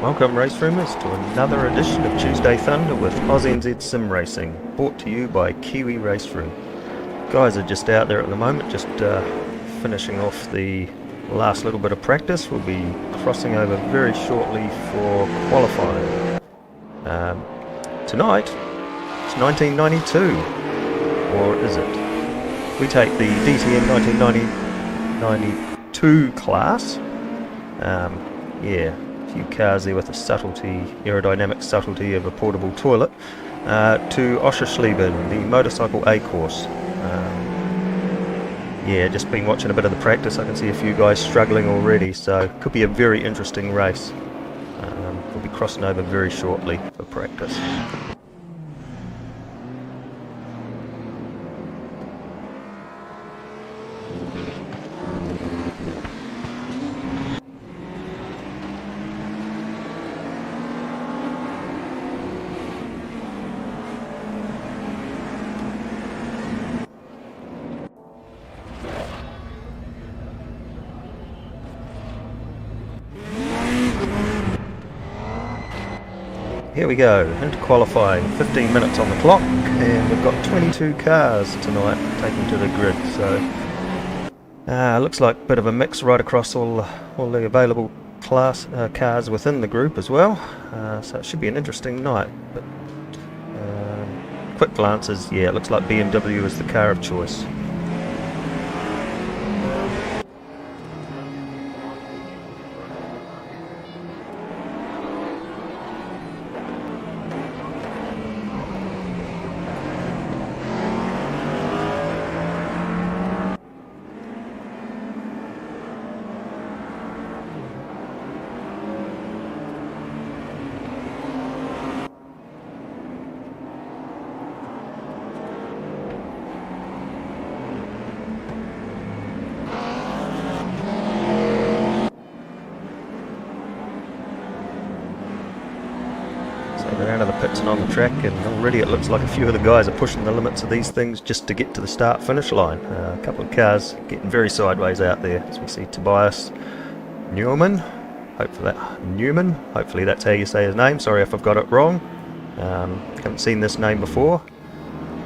Welcome race roomers to another edition of Tuesday Thunder with AusNZ Simracing, brought to you by KiwiRaceroom. Guys are just out there at the moment, just finishing off the last little bit of practice. We'll be crossing over very shortly for qualifying. Tonight, it's 1992, or is it? We take the DTM 1992 class. Yeah. Few cars there with the aerodynamic subtlety of a portable toilet, to Oschersleben, the motorcycle A course. Yeah, just been watching a bit of the practice. I can see a few guys struggling already, so could be a very interesting race. We'll be crossing over very shortly for practice. Here we go, into qualifying, 15 minutes on the clock, and we've got 22 cars tonight taken to the grid, so looks like a bit of a mix right across all the available cars within the group as well, so it should be an interesting night. But quick glances, yeah, it looks like BMW is the car of choice. They're out of the pits and on the track, and already it looks like a few of the guys are pushing the limits of these things just to get to the start-finish line. A couple of cars getting very sideways out there, as we see Tobias Newman. Hopefully that's how you say his name. Sorry if I've got it wrong. Haven't seen this name before.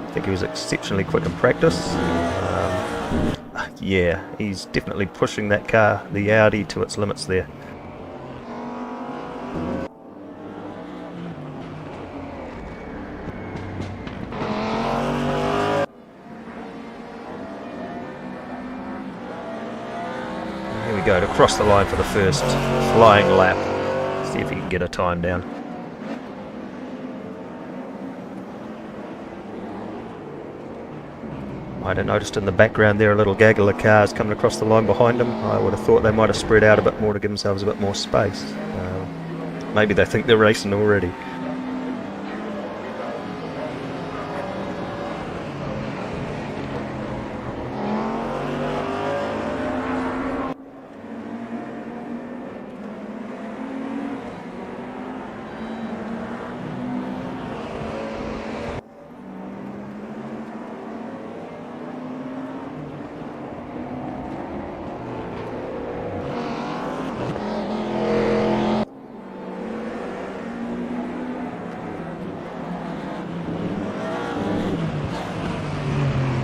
I think he was exceptionally quick in practice. Yeah, he's definitely pushing that car, the Audi, to its limits there. Go to cross the line for the first flying lap. See if he can get a time down. Might have noticed in the background there a little gaggle of cars coming across the line behind him. I would have thought they might have spread out a bit more to give themselves a bit more space. Maybe they think they're racing already.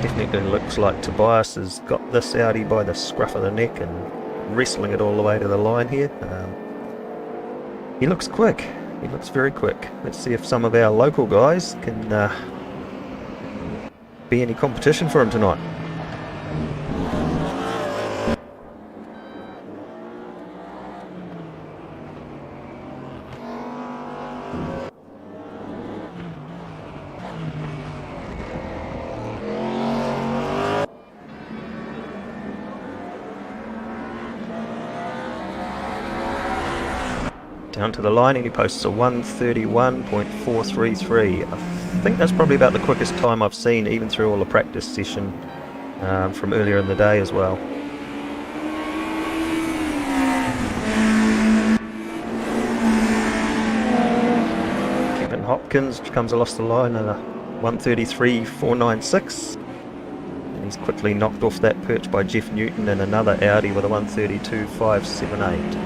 Definitely looks like Tobias has got this Audi by the scruff of the neck and wrestling it all the way to the line here. He looks quick. He looks very quick. Let's see if some of our local guys can be any competition for him tonight. Down to the line, and he posts a 1:31.433. I think that's probably about the quickest time I've seen, even through all the practice session from earlier in the day as well. Kevin Hopkins comes across the line at a 1:33.496. And he's quickly knocked off that perch by Jeff Newton in another Audi with a 1:32.578.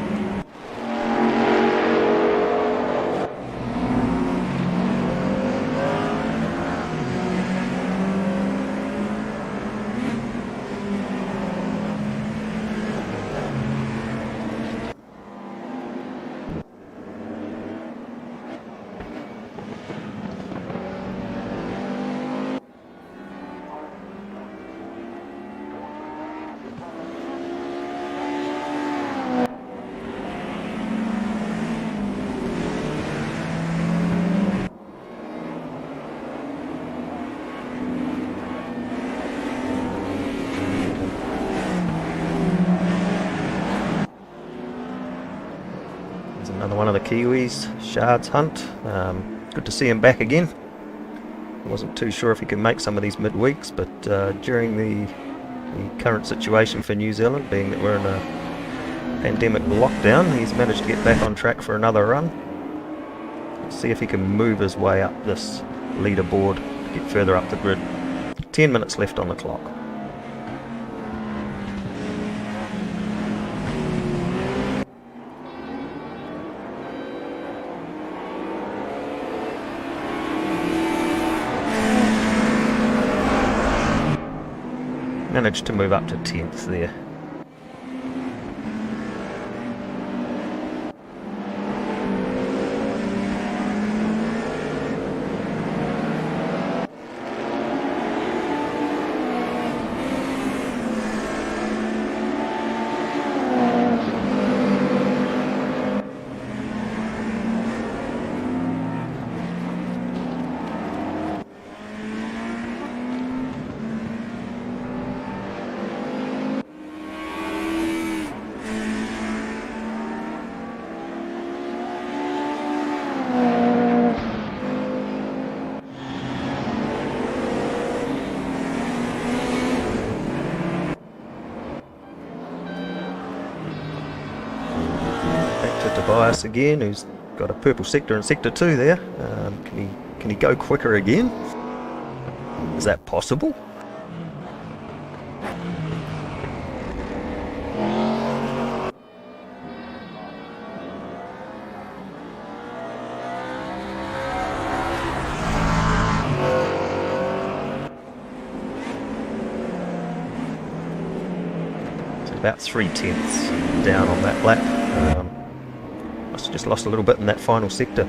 one of the Kiwis, Shard's hunt. Good to see him back again. I wasn't too sure if he could make some of these midweeks, but during the current situation for New Zealand, being that we're in a pandemic lockdown, he's managed to get back on track for another run. Let's see if he can move his way up this leaderboard to get further up the grid. 10 minutes left on the clock. Managed to move up to 10th there. Tobias again, who's got a purple sector in sector 2 there. Can he go quicker again? Is that possible? It's about 3/10 down on that lap. Must have just lost a little bit in that final sector.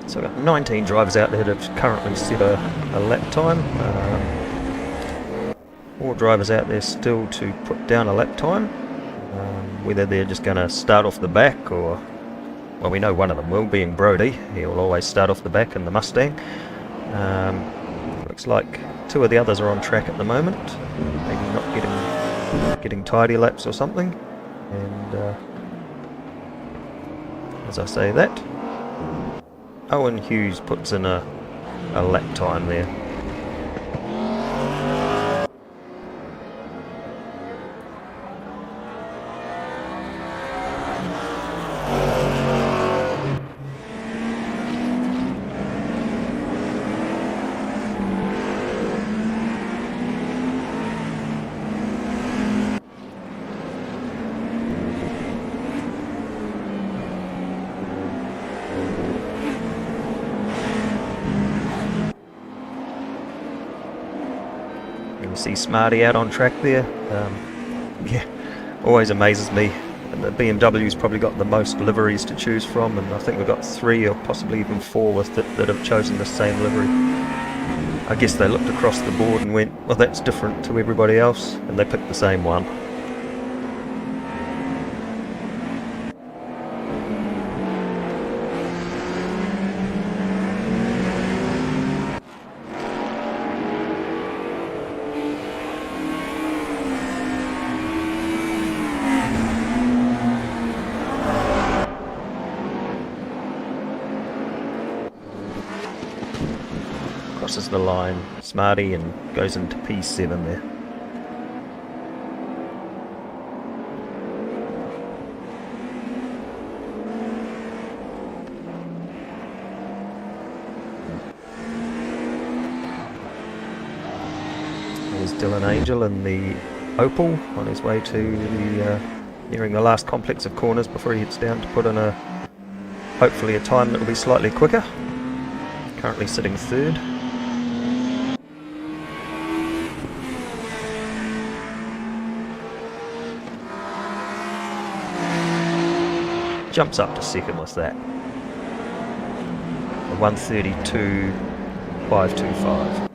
So I've got 19 drivers out there that have currently set a lap time. 4 drivers out there still to put down a lap time. Whether they're just going to start off the back or... Well, we know one of them will, being Brody. He'll always start off the back in the Mustang. Looks like 2 of the others are on track at the moment. Maybe not getting tidy laps or something. And as I say that, Owen Hughes puts in a lap time there. You see Smarty out on track there. Yeah, always amazes me. And the BMW's probably got the most liveries to choose from, and I think we've got 3 or possibly even 4 with it that have chosen the same livery. I guess they looked across the board and went, well, that's different to everybody else, and they picked the same one. Crosses the line, Smarty, and goes into P7 there. There's Dylan Angel in the Opal on his way to the nearing the last complex of corners before he heads down to put in hopefully a time that will be slightly quicker. Currently sitting 3rd. jumps up to second with that. 1:32.525.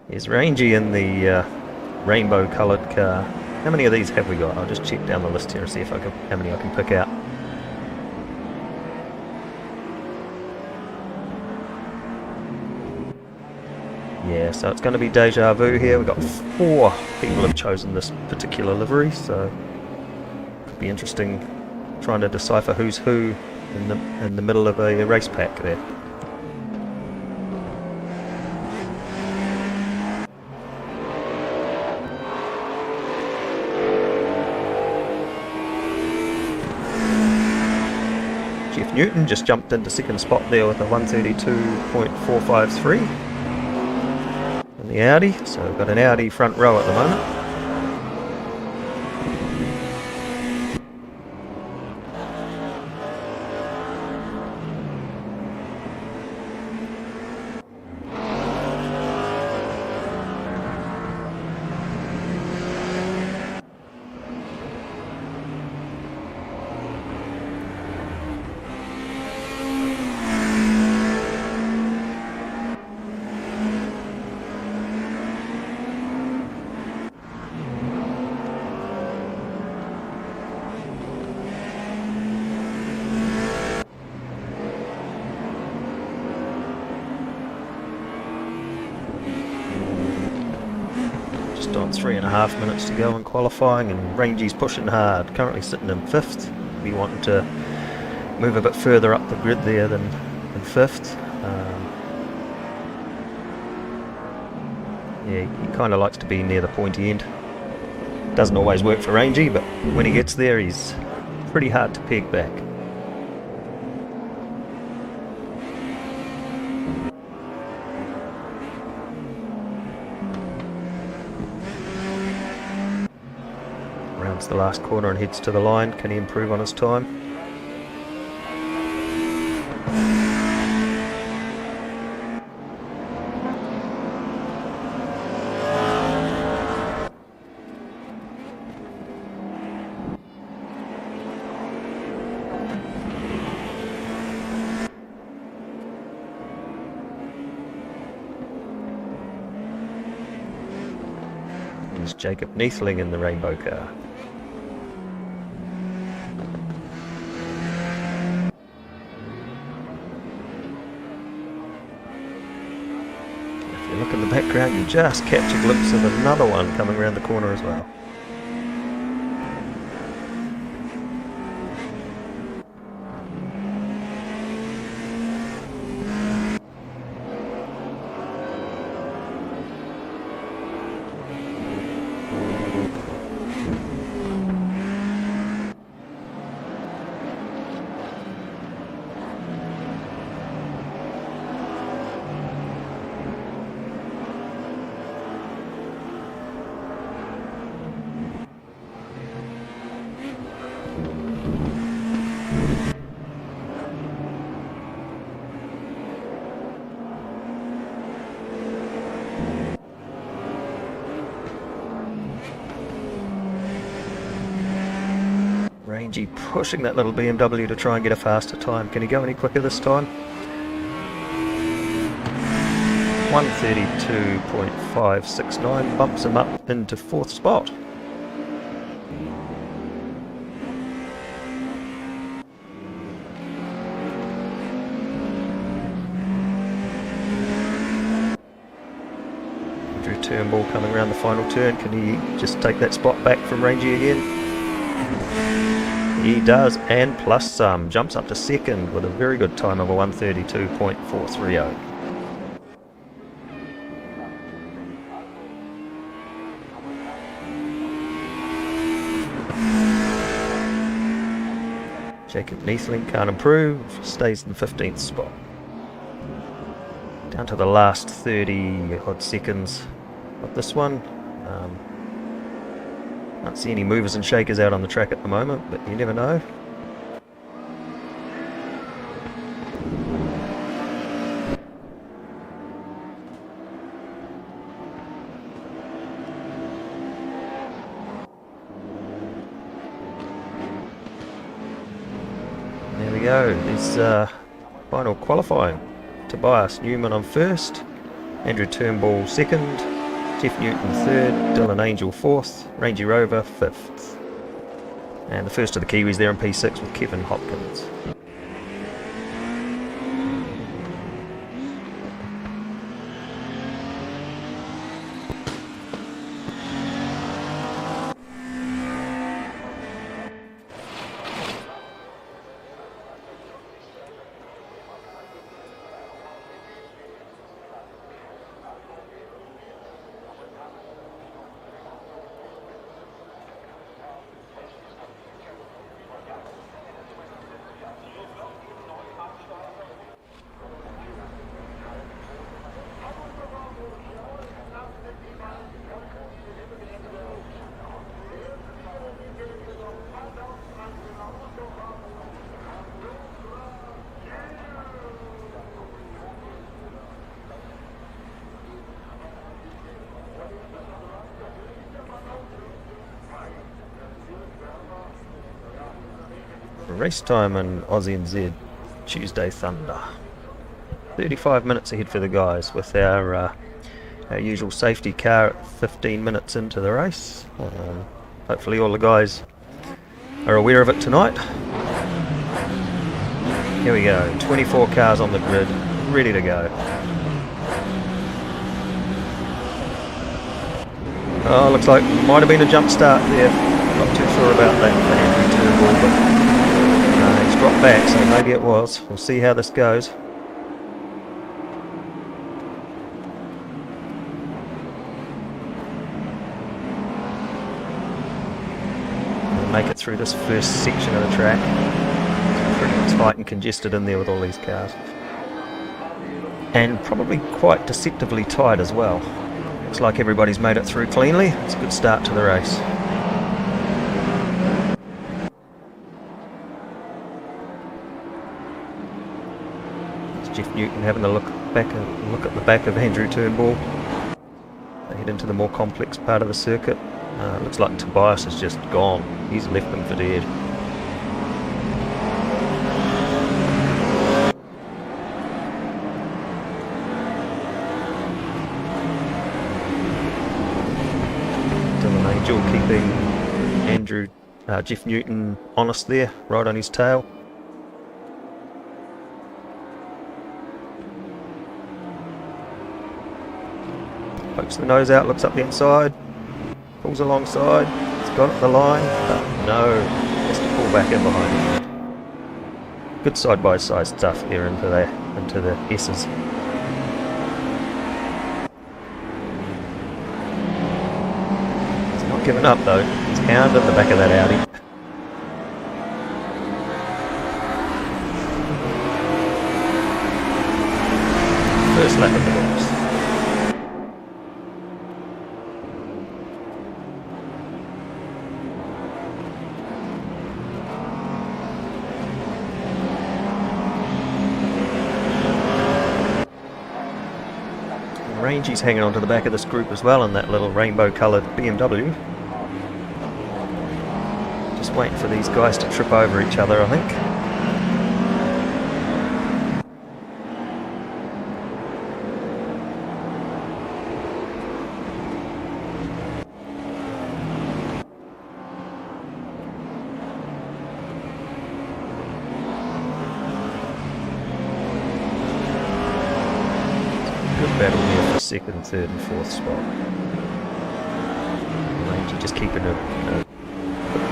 There's Rangy in the rainbow coloured car. How many of these have we got? I'll just check down the list here and see if how many I can pick out. Yeah, so it's going to be deja vu here. We've got 4 people have chosen this particular livery, so could be interesting trying to decipher who's who in the middle of a race pack there. Jeff Newton just jumped into second spot there with a 1:32.453 in the Audi, so we've got an Audi front row at the moment. On 3.5 minutes to go in qualifying, and Rangy's pushing hard, currently sitting in 5th. We wanted to move a bit further up the grid there than 5th. Yeah, he kind of likes to be near the pointy end. Doesn't always work for Rangy, but when he gets there he's pretty hard to peg back. Rounds the last corner and heads to the line. Can he improve on his time? There's Jacob Neethling in the rainbow car. Look in the background, you just catch a glimpse of another one coming around the corner as well. Rangy pushing that little BMW to try and get a faster time. Can he go any quicker this time? 1:32.569 bumps him up into 4th spot. Andrew Turnbull coming around the final turn. Can he just take that spot back from Rangy again? He does, and plus some. Jumps up to second with a very good time of a 1:32.430. Jacob Neethling can't improve, stays in 15th spot. Down to the last 30 odd seconds of this one. Can't see any movers and shakers out on the track at the moment, but you never know. we go. There's final qualifying. Tobias Newman on first, Andrew Turnbull second, Jeff Newton third, Dylan Angel fourth, Rangy Rover fifth. And the first of the Kiwis there in P6 with Kevin Hopkins. Race time in AusNZ Tuesday Thunder. 35 minutes ahead for the guys with our usual safety car at 15 minutes into the race. Hopefully all the guys are aware of it tonight. Here we go, 24 cars on the grid, ready to go. Oh, looks like might have been a jump start there. Not too sure about that for Andrew Turnbull, but he's dropped back, so maybe it was. We'll see how this goes. We'll make it through this first section of the track. It's pretty tight and congested in there with all these cars. And probably quite deceptively tight as well. Looks like everybody's made it through cleanly. It's a good start to the race. Jeff Newton having a look at the back of Andrew Turnbull. They head into the more complex part of the circuit. Looks like Tobias has just gone. He's left them for dead. Dylan Angel keeping Jeff Newton honest there, right on his tail. Pokes the nose out, looks up the inside, pulls alongside, it's got the line, but no, has to pull back in behind him. Good side-by-side stuff there into the S's. He's not giving up though, he's hounding the back of that Audi. First lap of the race. Rangy's hanging onto the back of this group as well in that little rainbow coloured BMW. Just waiting for these guys to trip over each other, I think. Battle here for second, third and fourth spot. Rangy just keeping a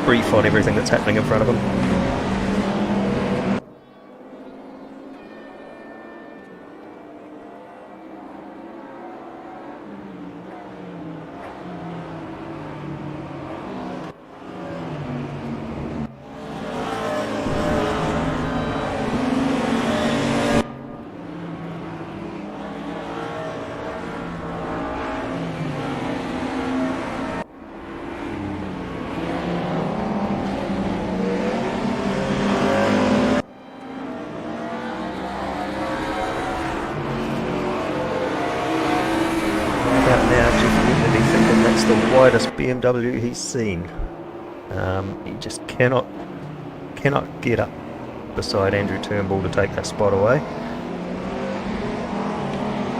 brief on everything that's happening in front of him. The widest BMW he's seen. He just cannot get up beside Andrew Turnbull to take that spot away.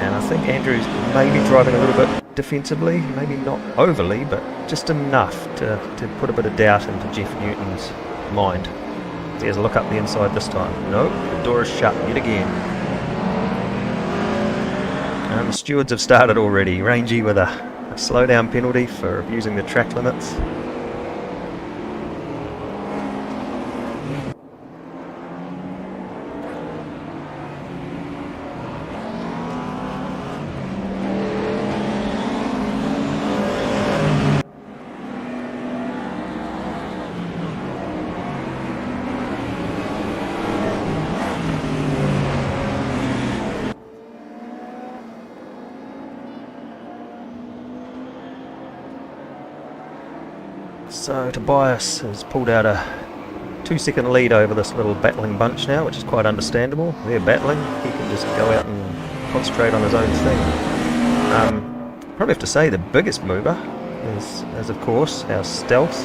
And I think Andrew's maybe driving a little bit defensively, maybe not overly, but just enough to put a bit of doubt into Jeff Newton's mind. There's a look up the inside this time. No, the door is shut yet again. And the stewards have started already. Rangy with a slowdown penalty for abusing the track limits. So Tobias has pulled out a 2-second lead over this little battling bunch now, which is quite understandable. They're battling, he can just go out and concentrate on his own thing. Probably have to say the biggest mover is of course our stealth,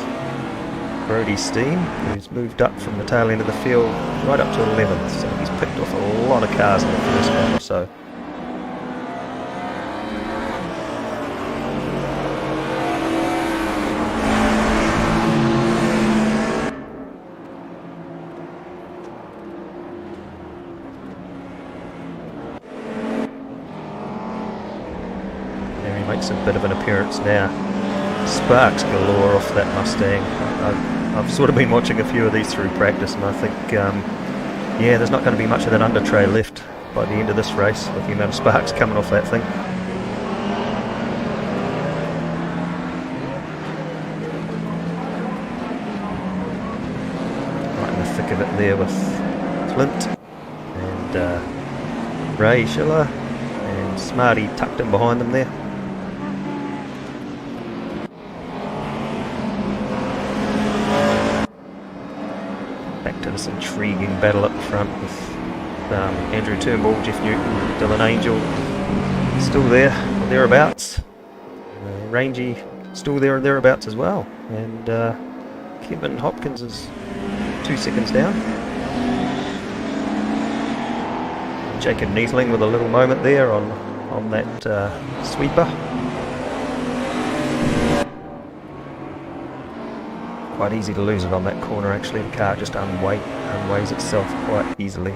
Brody Steen, who's moved up from the tail end of the field right up to 11th, so he's picked off a lot of cars in the first one or so. Makes a bit of an appearance now. Sparks galore off that Mustang. I've sort of been watching a few of these through practice, and I think yeah, there's not going to be much of that under tray left by the end of this race with the amount of sparks coming off that thing. Right in the thick of it there with Clint and Ray Schiller and Smarty tucked in behind them there. This intriguing battle up front with Andrew Turnbull, Jeff Newton, Dylan Angel still there or thereabouts. Rangy still there or thereabouts as well. And Kevin Hopkins is 2 seconds down. Jacob Neethling with a little moment there on that sweeper. Quite easy to lose it on that corner actually. The car just unweighs itself quite easily.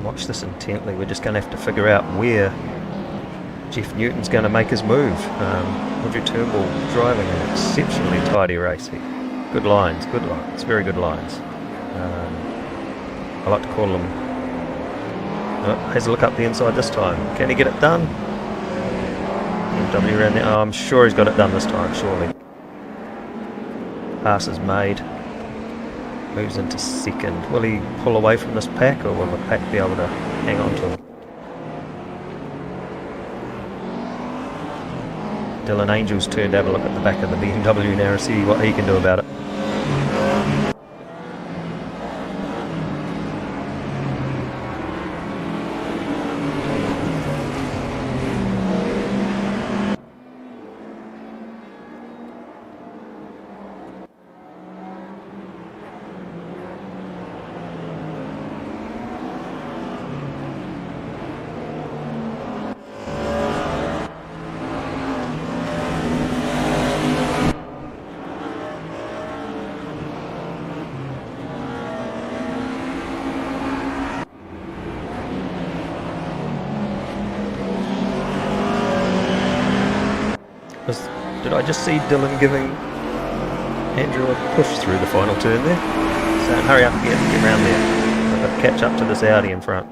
Watch this intently. We're just going to have to figure out where Jeff Newton's going to make his move. Andrew Turnbull driving an exceptionally tidy race here. Good lines, very good lines. I like to call them. Has a look up the inside this time. Can he get it done? BMW around there. Oh, I'm sure he's got it done this time, surely. Pass is made. Moves into second. Will he pull away from this pack, or will the pack be able to hang on to him? Dylan Angel's turned to have a look at the back of the BMW now and see what he can do about it. Did I just see Dylan giving Andrew a push through the final turn there? Saying, hurry up, get round there. I've got to catch up to this Audi in front.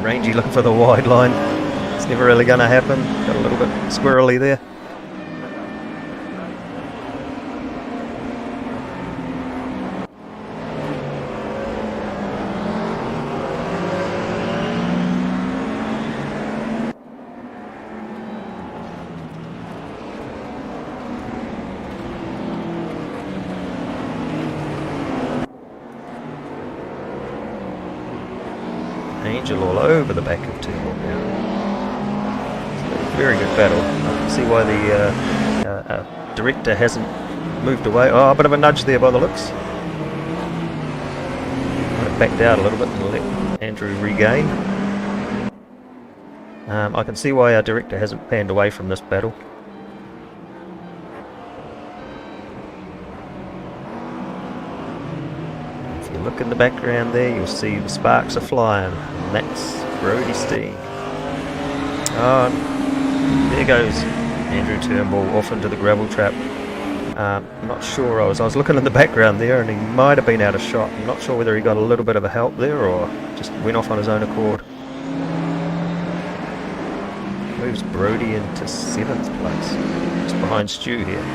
Rangy looking for the wide line. It's never really going to happen. Got a little bit squirrely there. Angel all over the back of Turnbull now. Very good battle. I can see why the director hasn't moved away. Oh, a bit of a nudge there by the looks. Might have backed out a little bit and let Andrew regain. I can see why our director hasn't panned away from this battle. If you look in the background there, you'll see the sparks are flying. And that's Brodie Steen. Oh, there goes Andrew Turnbull off into the gravel trap. I'm not sure, I was looking in the background there and he might have been out of shot. I'm not sure whether he got a little bit of a help there or just went off on his own accord. Moves Brodie into 7th place, just behind Stu here.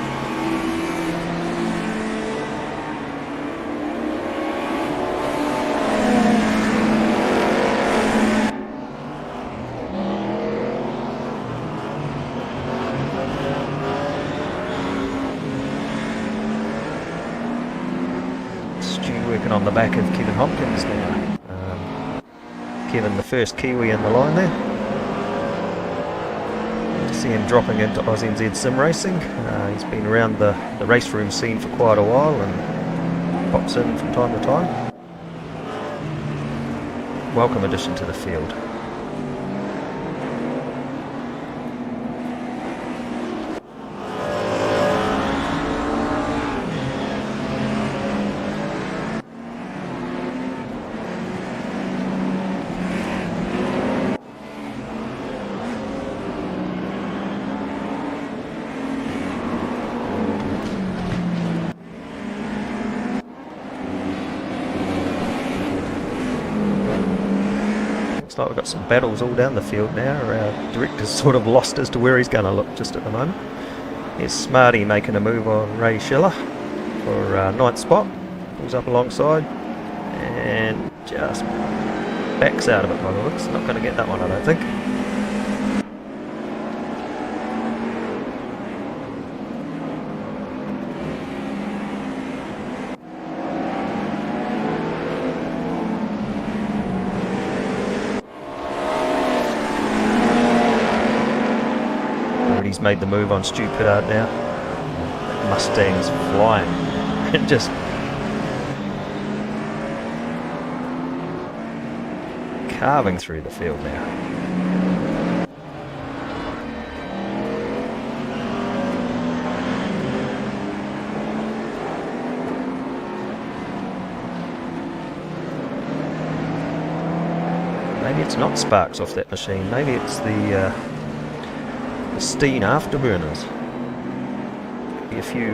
Working on the back of Kevin Hopkins now. Kevin, the first Kiwi in the line there. To see him dropping into AusNZ Simracing. He's been around the race room scene for quite a while and pops in from time to time. Welcome addition to the field. Like we've got some battles all down the field now. Our director's sort of lost as to where he's going to look just at the moment. Here's Smarty making a move on Ray Schiller for 9th spot. Pulls up alongside and just backs out of it by the looks. Not going to get that one, I don't think. He's made the move on Stu Pittard now. That Mustang's flying and just carving through the field now. Maybe it's not sparks off that machine, maybe it's the Steen afterburners. Be a few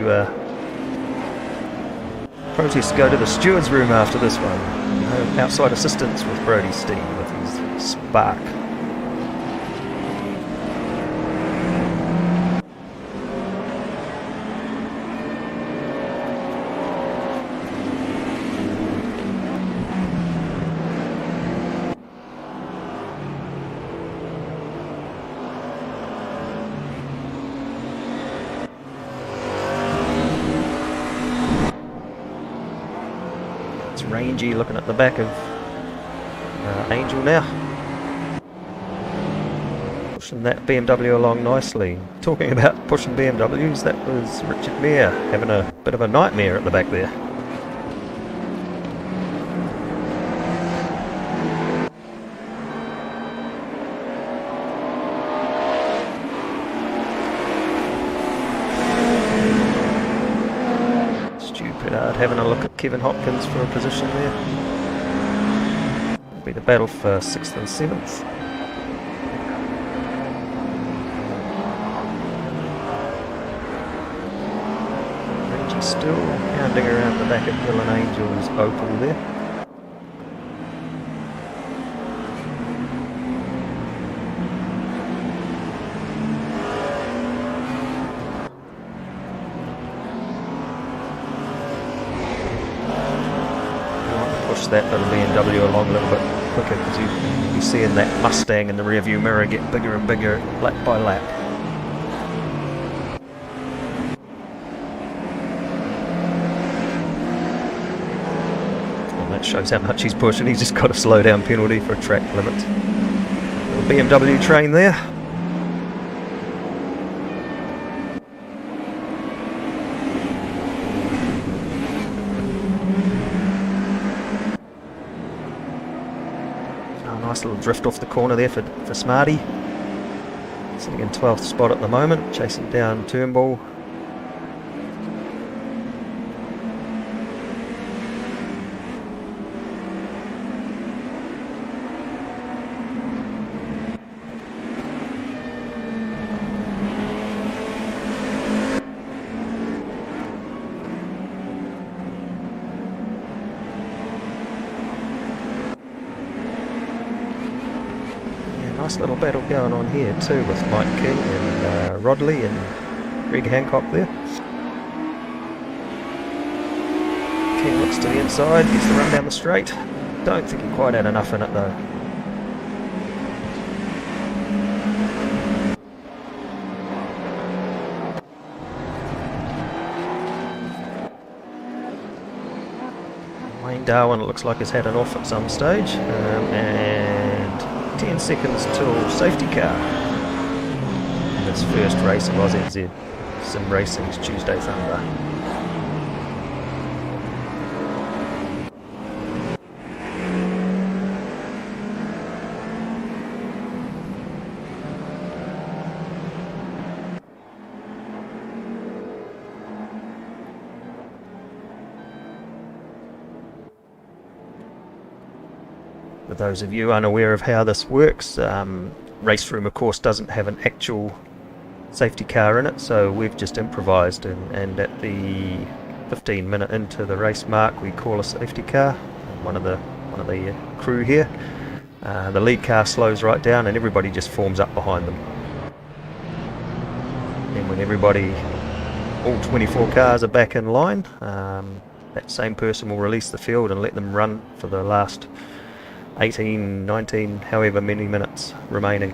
protests go to the steward's room after this one. No outside assistance with Brodie Steen with his spark. Rangy looking at the back of Angel now. Pushing that BMW along nicely. Talking about pushing BMWs, that was Richard Mayer having a bit of a nightmare at the back there. Having a look at Kevin Hopkins for a position there. It'll be the battle for 6th and 7th. Reggie still hounding around the back of Dylan Angel's Opal there. That little BMW along a little bit quicker because you're seeing that Mustang in the rearview mirror get bigger and bigger lap by lap. And that shows how much he's pushing. He's just got a slow down penalty for a track limit. Little BMW train there. Oh, nice little drift off the corner there for Smarty. Sitting in 12th spot at the moment, chasing down Turnbull. Nice little battle going on here too with Mike King and Rodley and Greg Hancock there. King looks to the inside, gets the run down the straight. Don't think he quite had enough in it though. Wayne Darwin, it looks like, has had an off at some stage, and 10 seconds till safety car in this first race of AusNZ Simracing's Tuesday Thunder. For those of you unaware of how this works, RaceRoom of course doesn't have an actual safety car in it, so we've just improvised, and at the 15-minute into the race mark we call a safety car. One of the crew here. The lead car slows right down and everybody just forms up behind them. And when all 24 cars are back in line, that same person will release the field and let them run for the last 18, 19, however many minutes remaining.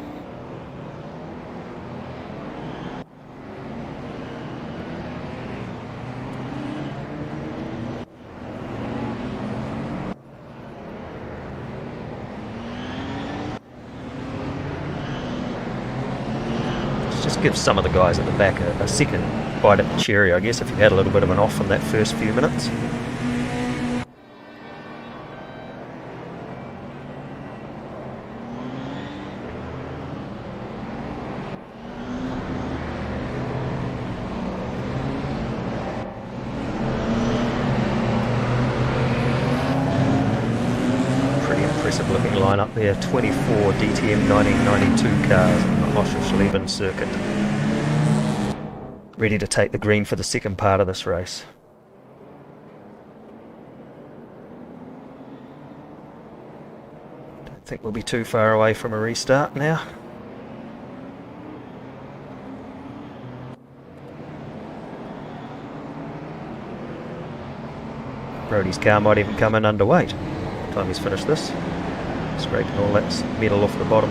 Just gives some of the guys at the back a second bite at the cherry, I guess, if you had a little bit of an off in that first few minutes. Impressive looking lineup there, 24 DTM 1992 cars on the Oschersleben circuit, ready to take the green for the second part of this race. Don't think we'll be too far away from a restart now. Brody's car might even come in underweight by the time he's finished this. Scraping all that metal off the bottom.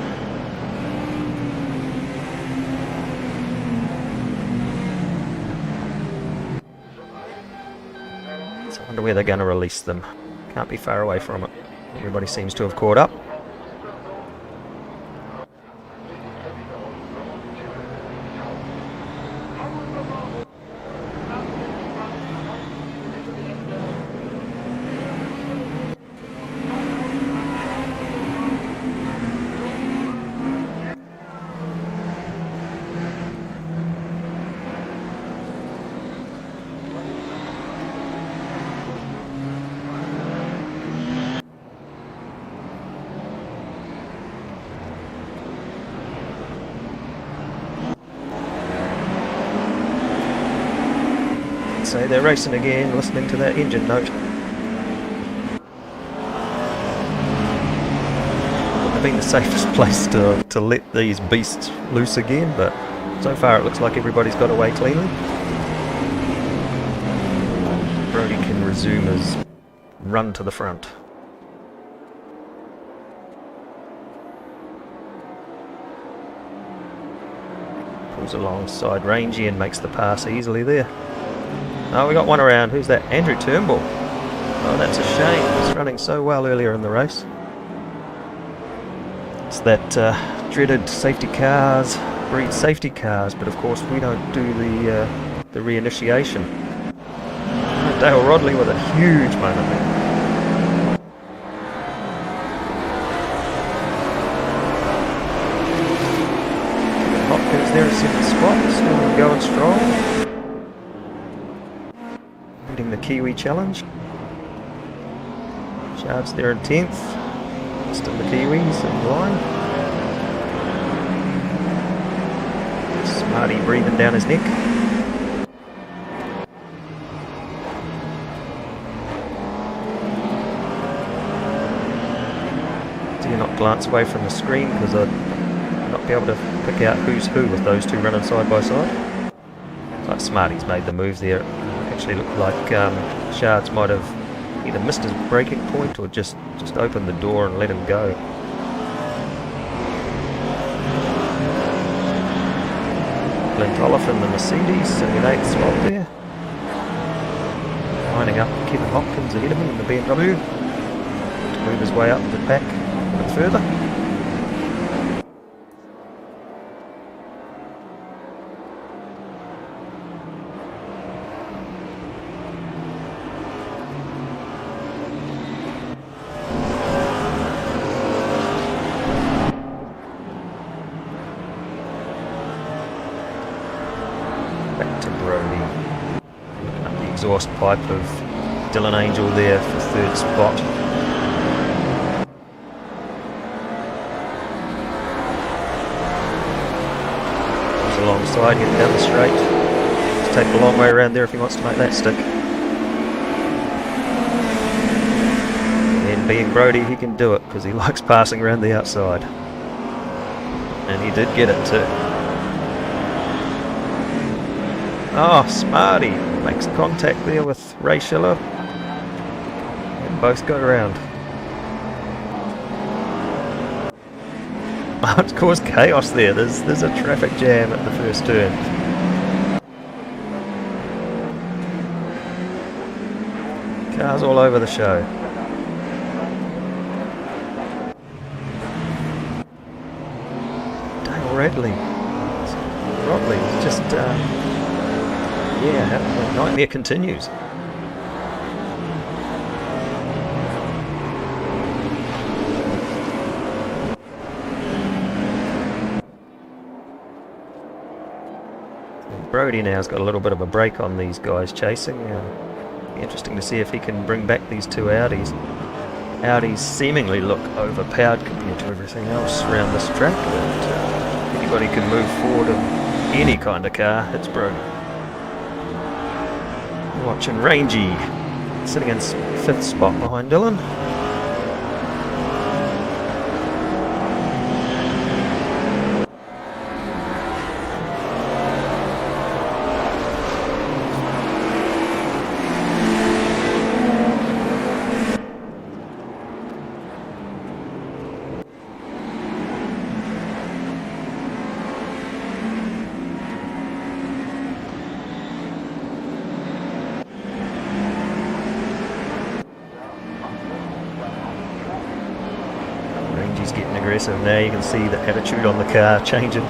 So I wonder where they're going to release them. Can't be far away from it. Everybody seems to have caught up. So they're racing again, listening to that engine note. Wouldn't have been the safest place to let these beasts loose again, but so far it looks like everybody's got away cleanly. Brody can resume his run to the front. Pulls alongside Rangy and makes the pass easily there. Oh, we got one around. Who's that? Andrew Turnbull. Oh, that's a shame. He was running so well earlier in the race. It's that dreaded safety cars breed safety cars, but of course we don't do the reinitiation. Dale Rodley with a huge moment there. Hopkins there in second spot, still going strong. Leading the Kiwi Challenge. Shards there in 10th. Still the Kiwis in line. Smarty breathing down his neck. Do not glance away from the screen because I'd not be able to pick out who's who with those two running side by side. It's like Smarty's made the move there. It actually looked like Shards might have either missed his braking point or just opened the door and let him go. Clint Oliver in the Mercedes sitting in 8th spot there. Lining up Kevin Hopkins ahead of him in the BMW to move his way up the pack a bit further. Exhaust pipe of Dylan Angel there for 3rd spot. He's alongside, heading down the straight. He's taking a long way around there if he wants to make that stick. And being Brody, he can do it because he likes passing around the outside. And he did get it too. Oh, Smarty makes contact there with Ray Schiller. And both go around. Oh, it's caused chaos there. There's a traffic jam at the first turn. Cars all over the show. Dale Rodley just yeah, the nightmare continues. Brody now's got a little bit of a break on these guys chasing. Interesting to see if he can bring back these two Audis. Audis seemingly look overpowered compared to everything else around this track, but anybody can move forward in any kind of car, it's Brody. Watching Rangy sitting in 5th spot behind Dylan. Rangy's getting aggressive now. You can see the attitude on the car changing.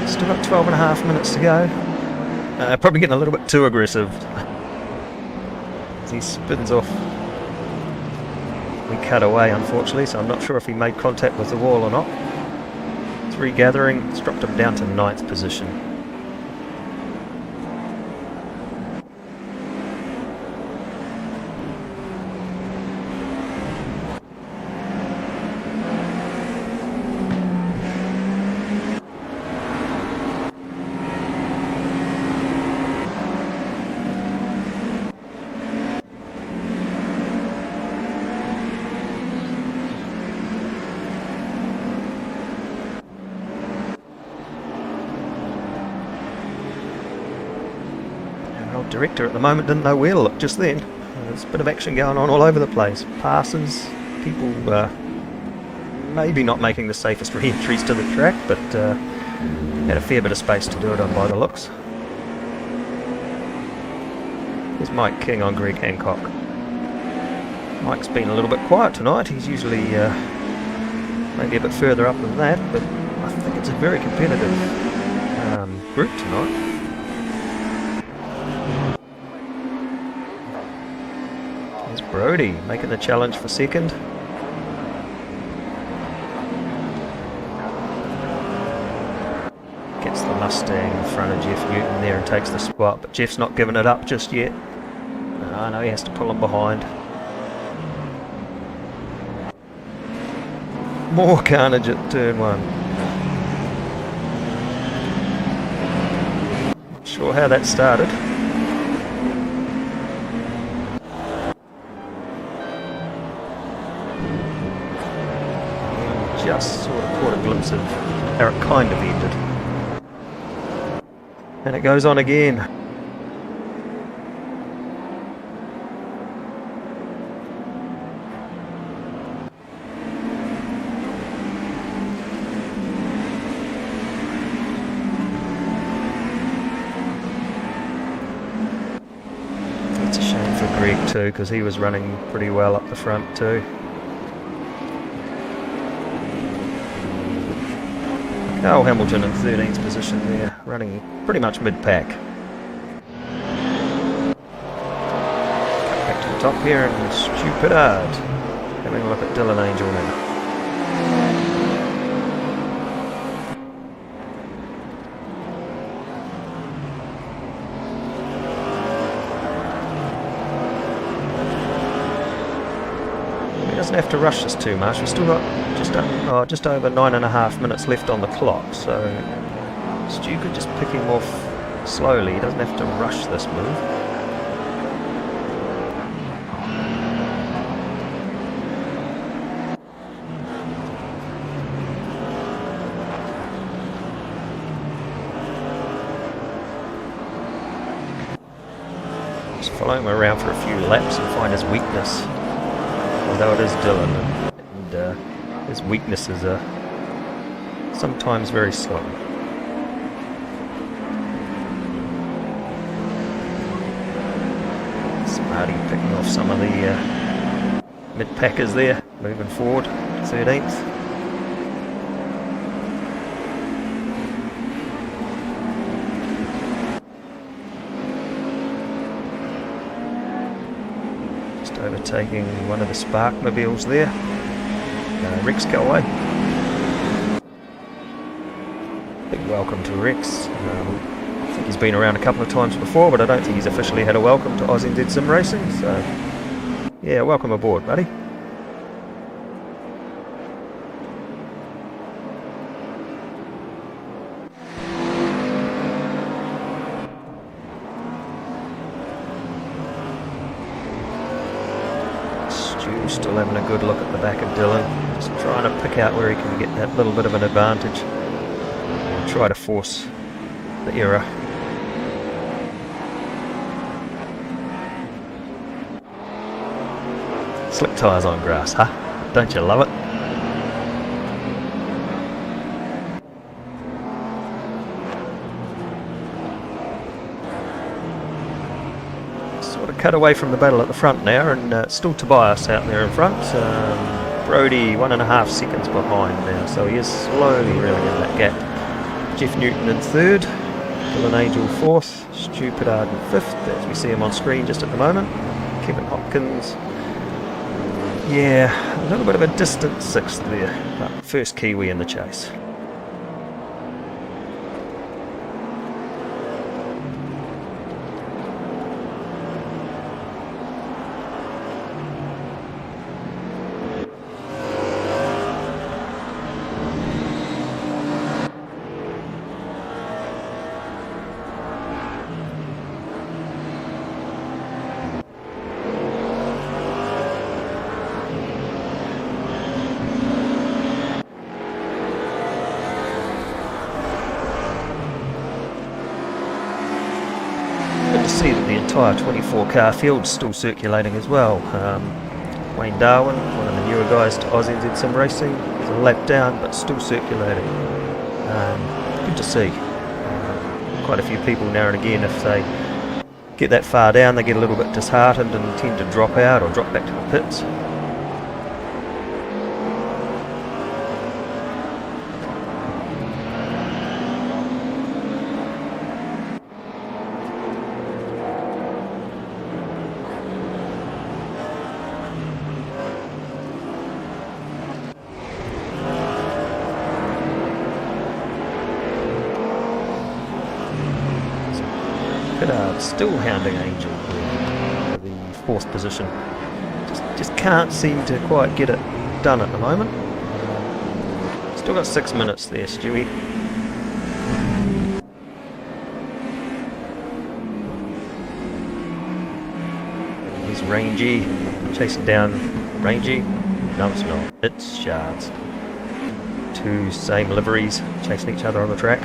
Still got 12.5 minutes to go. Probably getting a little bit too aggressive as he spins off. We cut away unfortunately, so I'm not sure if he made contact with the wall or not. It's regathering. It's dropped him down to 9th position. Director at the moment didn't know where to look just then. There's a bit of action going on all over the place. Passes, people maybe not making the safest re-entries to the track, but had a fair bit of space to do it on by the looks. There's Mike King on Greg Hancock. Mike's been a little bit quiet tonight. He's usually maybe a bit further up than that, but I think it's a very competitive group tonight. There's Brody making the challenge for second. Gets the Mustang in front of Jeff Newton there and takes the spot, but Jeff's not giving it up just yet. I know he has to pull him behind. More carnage at turn 1. Not sure how that started. Just sort of caught a glimpse of how it kind of ended. And it goes on again. It's a shame for Greg too, because he was running pretty well up the front too. Carl Hamilton in 13th position there, running pretty much mid-pack. Back to the top here, and Stu Pittard having a look at Dylan Angel now. He doesn't have to rush this too much. We've still got just over 9.5 minutes left on the clock, so Stu could just pick him off slowly. He doesn't have to rush this move. Just follow him around for a few laps and find his weakness. Although it is Dylan, and his weaknesses are sometimes very slow. Smarty picking off some of the mid-packers there, moving forward to 13th. Just overtaking one of the Sparkmobiles there. Rex Galway. Big welcome to Rex. I think he's been around a couple of times before, but I don't think he's officially had a welcome to AusNZ Simracing, so yeah, welcome aboard, buddy. Stu's still having a good look at the back of Dylan. Just trying to pick out where he can get that little bit of an advantage and try to force the error. Slick tyres on grass, huh? Don't you love it? Sort of cut away from the battle at the front now, and still Tobias out there in front. Brody 1.5 seconds behind now, so he is slowly reeling in that gap. Jeff Newton in 3rd, Dylan Angel 4th, Stu Pittard in 5th, as we see him on screen just at the moment. Kevin Hopkins, yeah, a little bit of a distant 6th there, but first Kiwi in the chase. See that the entire 24 car field's still circulating as well. Wayne Darwin, one of the newer guys to AusNZ Simracing, is a lap down but still circulating. Good to see. Quite a few people now and again, if they get that far down, they get a little bit disheartened and tend to drop out or drop back to the pits. Still hounding Angel for the 4th position. Just can't seem to quite get it done at the moment. Still got 6 minutes there, Stewie. He's Rangy, chasing down Rangy. No, it's not. It's Shards. 2 same liveries chasing each other on the track.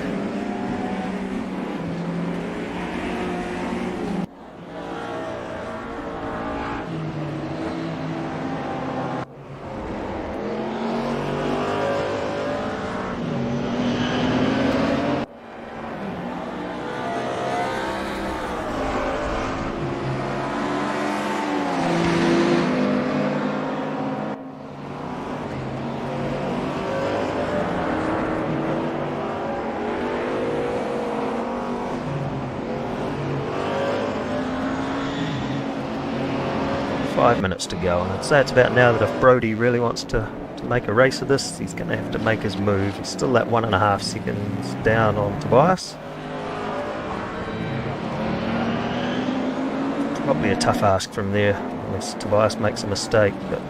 Minutes to go, and I'd say it's about now that if Brody really wants to make a race of this, he's going to have to make his move. He's still that 1.5 seconds down on Tobias. Probably a tough ask from there unless Tobias makes a mistake, but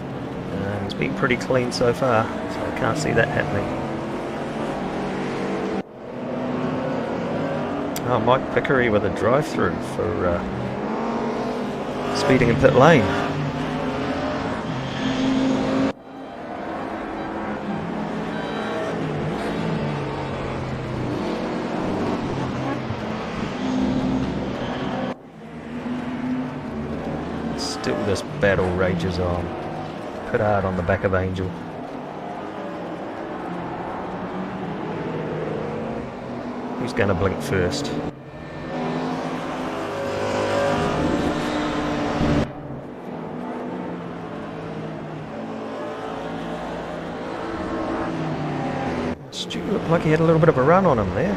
it's been pretty clean so far, so I can't see that happening. Oh, Mike Pickery with a drive-through for speeding in pit lane. Still this battle rages on. Put hard on the back of Angel. Who's going to blink first? Stu looked like he had a little bit of a run on him there.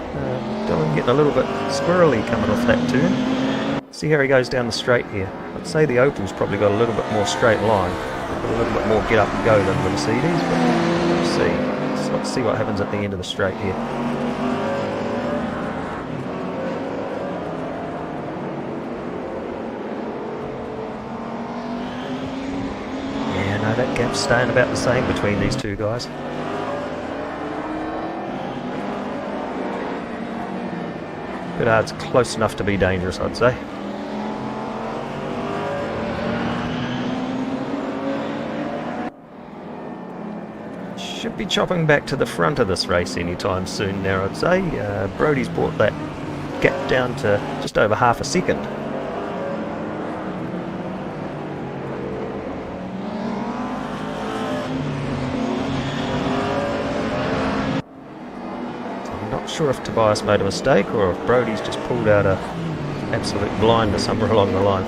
Dylan getting a little bit squirrely coming off that turn. See how he goes down the straight here. I'd say the Opal's probably got a little bit more straight line. Got a little bit more get up and go than the Mercedes, but we'll see. Let's see what happens at the end of the straight here. Yeah, no, that gap's staying about the same between these two guys. Goodard's close enough to be dangerous, I'd say. Should be chopping back to the front of this race anytime soon now, I'd say. Brody's brought that gap down to just over half a second. I'm not sure if Tobias made a mistake or if Brody's just pulled out a absolute blinder somewhere along the line.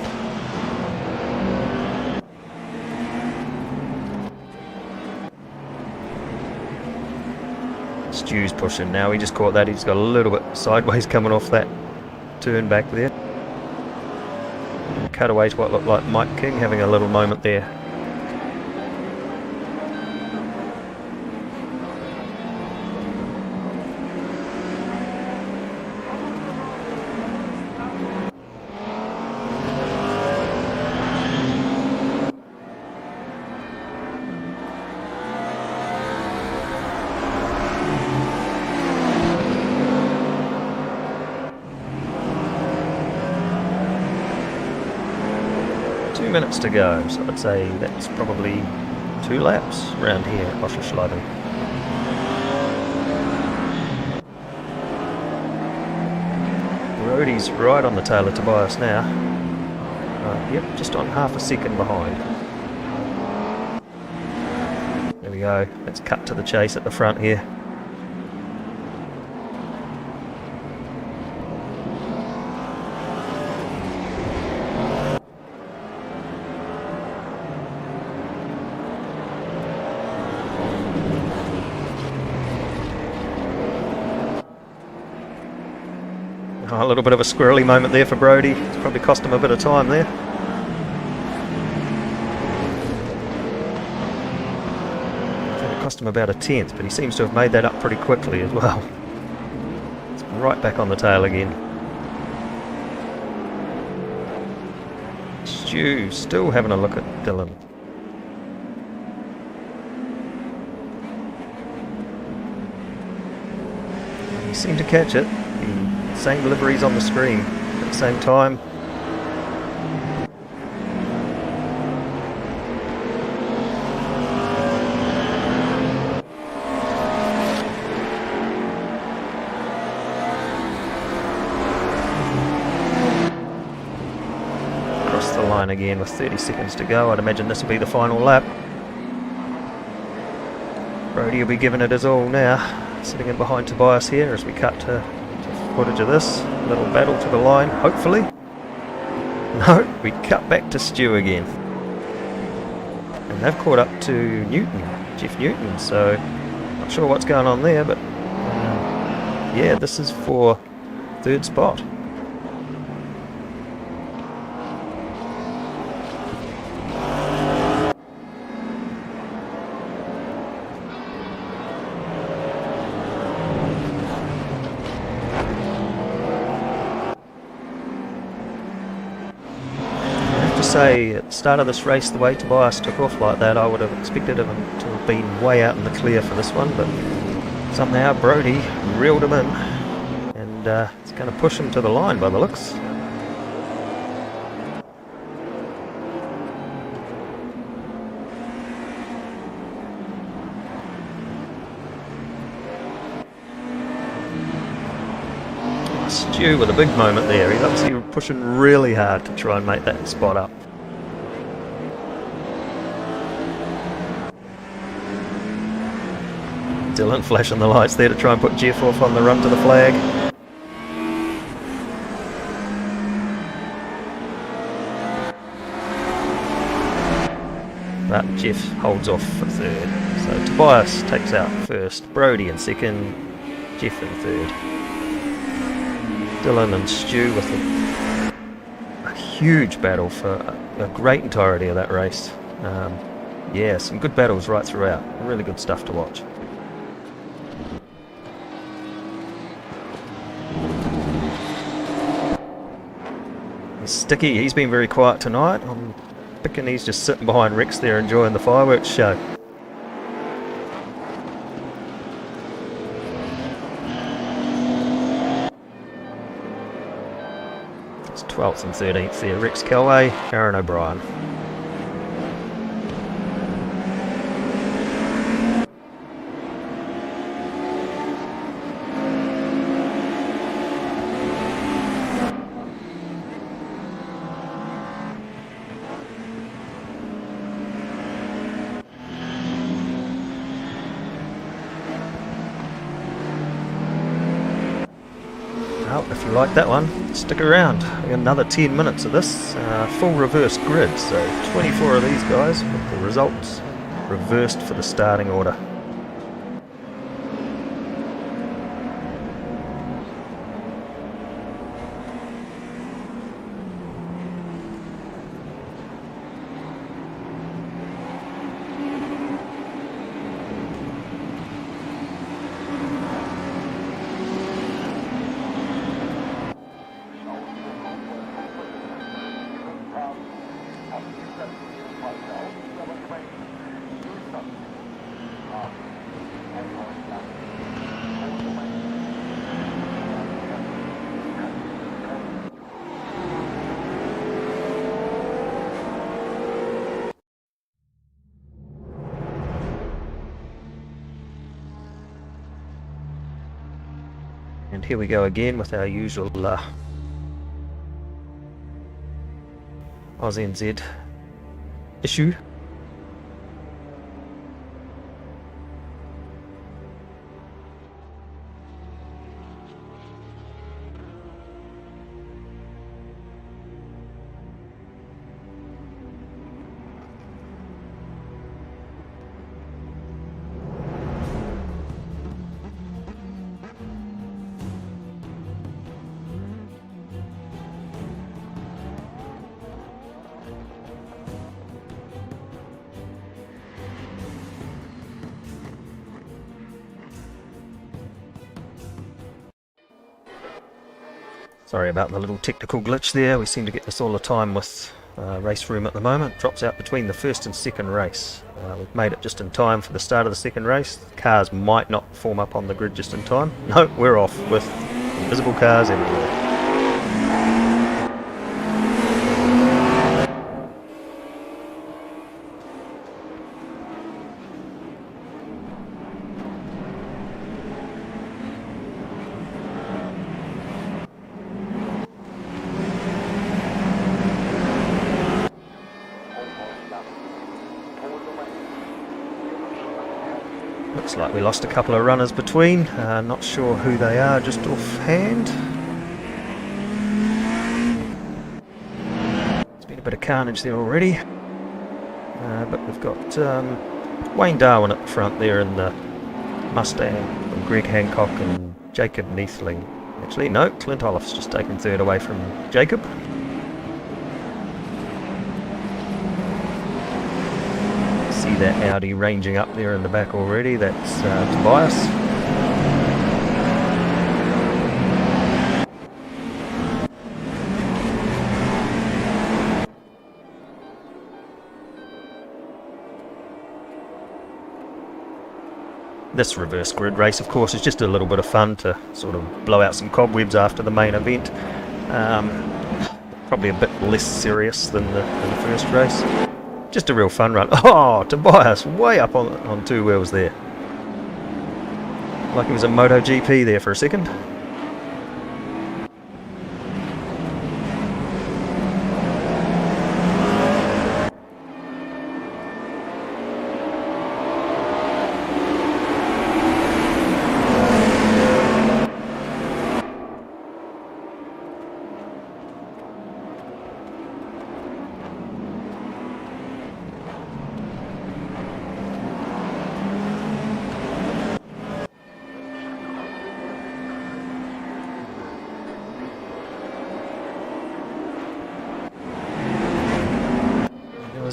Stu's pushing now, he just caught that, he's got a little bit sideways coming off that turn back there. Cut away to what looked like Mike King having a little moment there. Minutes to go, so I'd say that's probably 2 laps around here at Oschersleben. Brody's right on the tail of Tobias now. Yep, just on half a second behind. There we go, let's cut to the chase at the front here. A little bit of a squirrely moment there for Brodie. It's probably cost him a bit of time there. I think it cost him about a tenth, but he seems to have made that up pretty quickly as well. It's right back on the tail again. Stu still having a look at Dylan. He seemed to catch it. The same liveries on the screen at the same time. Across the line again with 30 seconds to go. I'd imagine this will be the final lap. Brodie will be giving it his all now. Sitting in behind Tobias here as we cut to footage of this little battle to the line, hopefully. No, we cut back to Stu again. And they've caught up to Newton, Jeff Newton, so not sure what's going on there, but yeah, this is for third spot. Say at the start of this race, the way Tobias took off like that, I would have expected him to have been way out in the clear for this one, but somehow Brodie reeled him in, and it's going to push him to the line by the looks. Stu with a big moment there. He's obviously pushing really hard to try and make that spot up. Dylan flashing the lights there to try and put Jeff off on the run to the flag. But Jeff holds off for third. So Tobias takes out first, Brodie in second, Jeff in third. Dylan and Stu with a huge battle for a great entirety of that race. Yeah, some good battles right throughout. Really good stuff to watch. Sticky, he's been very quiet tonight. I'm thinking he's just sitting behind Rex there enjoying the fireworks show. It's 12th and 13th there. Rex Calway, Aaron O'Brien. If you like that one, stick around. We got another 10 minutes of this full reverse grid, so 24 of these guys with the results reversed for the starting order. And here we go again with our usual AusNZ issue. Sorry about the little technical glitch there. We seem to get this all the time with RaceRoom at the moment. Drops out between the first and second race. We've made it just in time for the start of the second race. Cars might not form up on the grid just in time. No, we're off with invisible cars everywhere. Looks like we lost a couple of runners between, not sure who they are just offhand. There's been a bit of carnage there already, but we've got Wayne Darwin at the front there in the Mustang, and Greg Hancock and Jacob Neathling. Actually no, Clint Olliff's just taken third away from Jacob. See that Audi ranging up there in the back already. That's Tobias. This reverse grid race, of course, is just a little bit of fun to sort of blow out some cobwebs after the main event. Probably a bit less serious than the first race. Just a real fun run. Oh, Tobias way up on two wheels there. Like he was a MotoGP there for a second.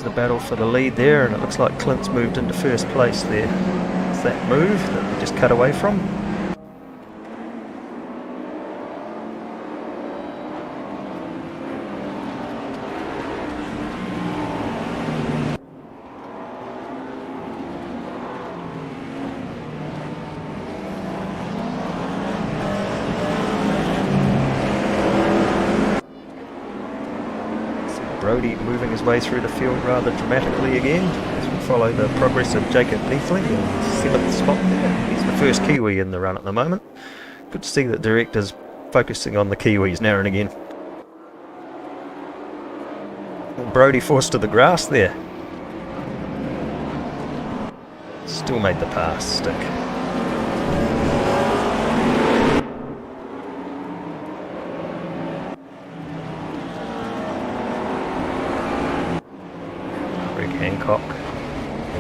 The battle for the lead there, and it looks like Clint's moved into first place there. It's that move that we just cut away from. Brody moving his way through the field rather dramatically again as we follow the progress of Jacob Neathling in 7th spot there. He's the first Kiwi in the run at the moment. Good to see that directors focusing on the Kiwis now and again. Brody forced to the grass there. Still made the pass stick. Hancock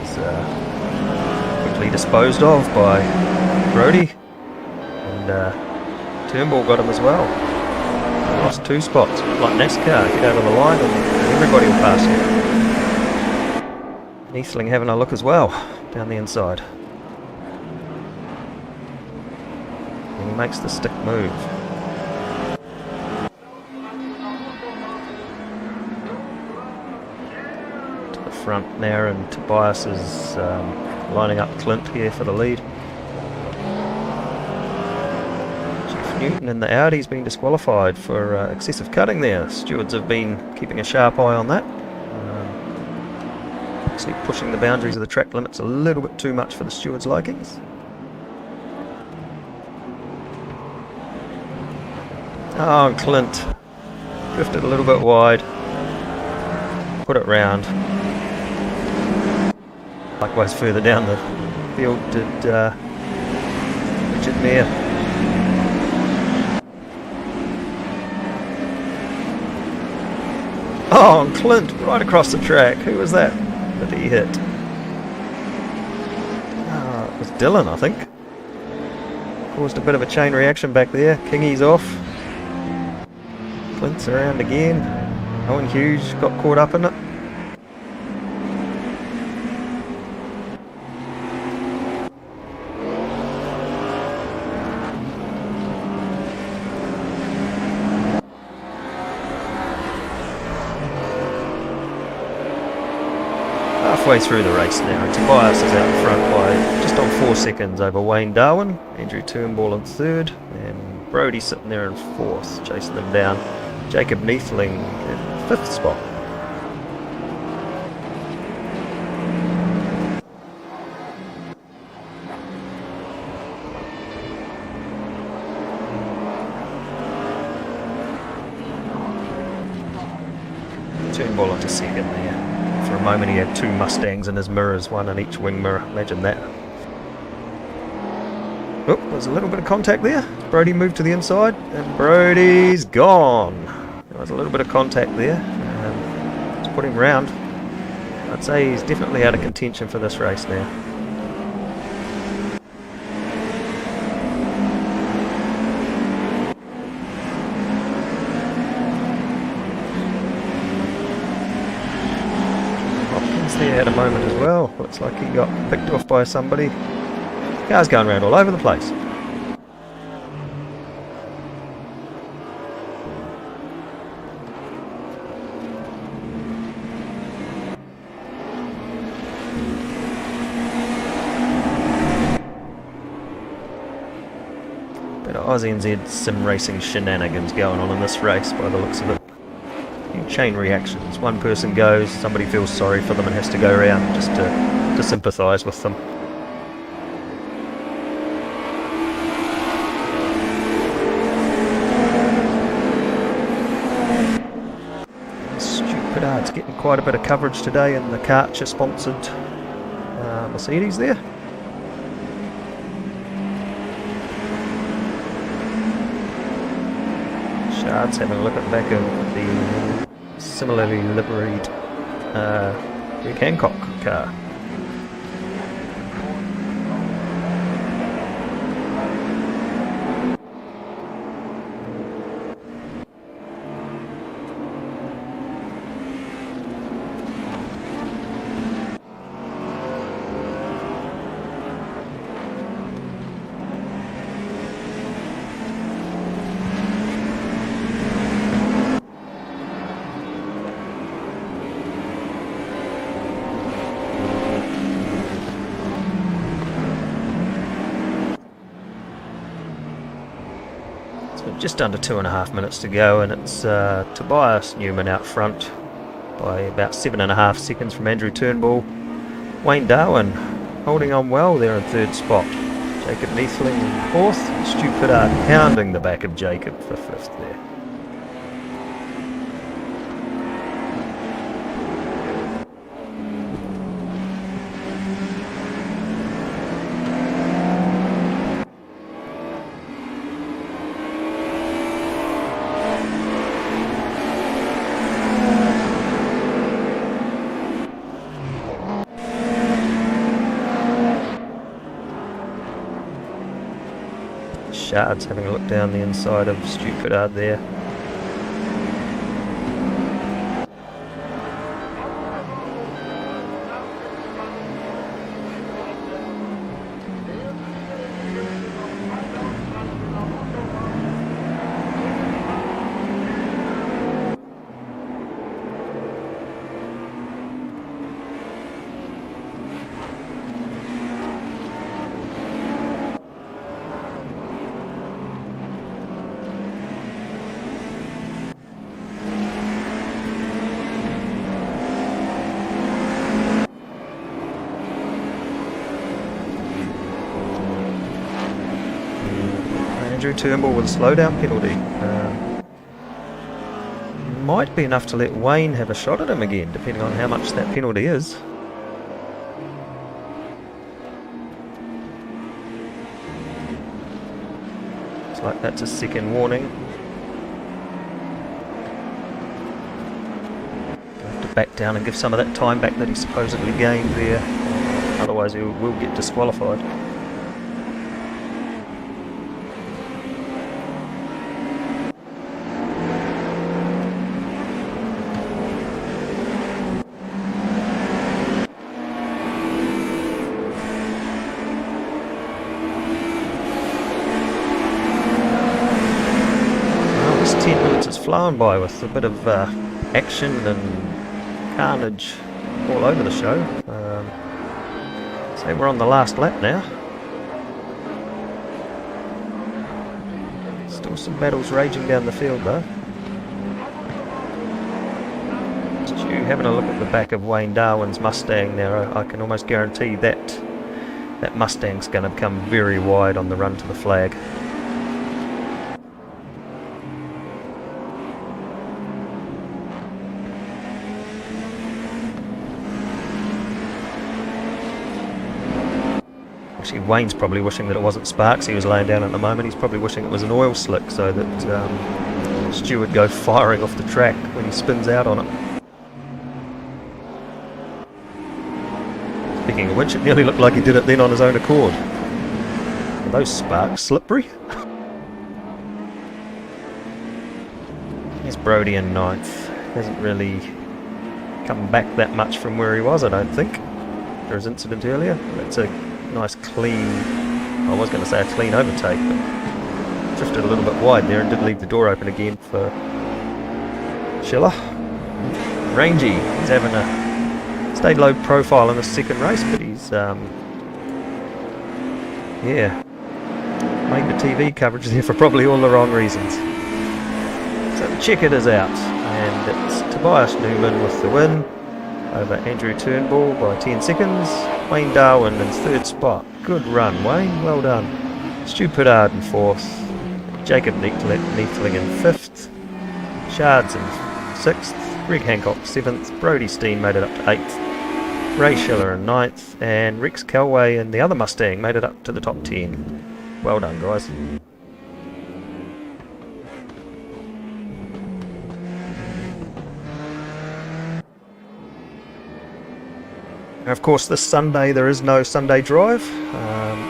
is quickly disposed of by Brody, and Turnbull got him as well. Lost 2 spots, like NASCAR, get out of the line and everybody will pass you. Neathling having a look as well, down the inside. And he makes the stick move. Front now, and Tobias is lining up Clint here for the lead. Jeff Newton in the Audi's been disqualified for excessive cutting there. Stewards have been keeping a sharp eye on that. Actually pushing the boundaries of the track limits a little bit too much for the stewards' likings. Oh, and Clint drifted a little bit wide. Put it round. Likewise further down the field did Richard Mayer. Oh, and Clint right across the track. Who was that he hit? It was Dylan, I think. Caused a bit of a chain reaction back there. Kingy's off. Clint's around again. Owen Hughes got caught up in it. halfway through the race now. Tobias is out front by just on 4 seconds over Wayne Darwin. Andrew Turnbull in third, and Brody sitting there in fourth, chasing them down. Jacob Neethling in fifth spot. Turnbull into second there. For a moment he had two Mustangs in his mirrors, one in each wing mirror. Imagine that. Oh, there's a little bit of contact there. Brody moved to the inside, and Brody's gone. There was a little bit of contact there. Let's put him round. I'd say he's definitely out of contention for this race now. There had a moment as well. Looks like he got picked off by somebody. Cars going around all over the place. Bit of AusNZ Simracing shenanigans going on in this race by the looks of it. Chain reactions. One person goes, somebody feels sorry for them and has to go around just to sympathise with them. Stupid Art's getting quite a bit of coverage today in the Karcher sponsored Mercedes there. Shard's having a look at the back of the similarly liveried Rick Hancock car. Just under 2.5 minutes to go, and it's Tobias Newman out front by about 7.5 seconds from Andrew Turnbull. Wayne Darwin holding on well there in third spot. Jacob Neethling in fourth. Stupid Art pounding the back of Jacob for fifth there. Shard's having a look down the inside of Stupid Art there. Andrew Turnbull with a slowdown penalty. Might be enough to let Wayne have a shot at him again, depending on how much that penalty is. Looks like that's a second warning. Have to back down and give some of that time back that he supposedly gained there. Otherwise he will get disqualified. Flown by with a bit of action and carnage all over the show. So we're on the last lap now. Still some battles raging down the field though. Stu having a look at the back of Wayne Darwin's Mustang there. I can almost guarantee that that Mustang's going to become very wide on the run to the flag. Actually, Wayne's probably wishing that it wasn't sparks he was laying down at the moment. He's probably wishing it was an oil slick so that Stu would go firing off the track when he spins out on it. Speaking of which, it nearly looked like he did it then on his own accord. Are those sparks slippery? Here's Brody in 9th. Hasn't really come back that much from where he was, I don't think. There was an incident earlier. That's a nice clean, I was going to say a clean overtake, but drifted a little bit wide there and did leave the door open again for Schiller. Rangy, he's having a stayed low profile in the second race, but he's yeah, made the TV coverage there for probably all the wrong reasons. So the checkered is out, and it's Tobias Newman with the win over Andrew Turnbull by 10 seconds. Wayne Darwin in 3rd spot. Good run, Wayne. Well done. Stu Pittard in 4th. Jacob Neethling in 5th. Shards in 6th. Greg Hancock 7th. Brody Steen made it up to 8th. Ray Schiller in 9th. And Rex Calway in the other Mustang made it up to the top 10. Well done, guys. Of course, this Sunday there is no Sunday drive.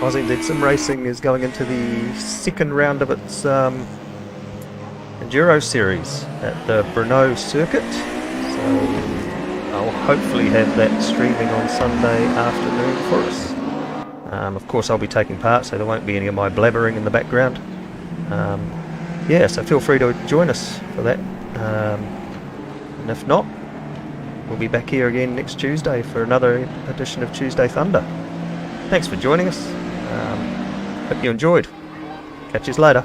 AusNZ Simracing is going into the second round of its Enduro Series at the Brno circuit. So I'll hopefully have that streaming on Sunday afternoon for us. Of course, I'll be taking part, so there won't be any of my blabbering in the background. Yeah, so feel free to join us for that. And if not, we'll be back here again next Tuesday for another edition of Tuesday Thunder. Thanks for joining us. Hope you enjoyed. Catch you later.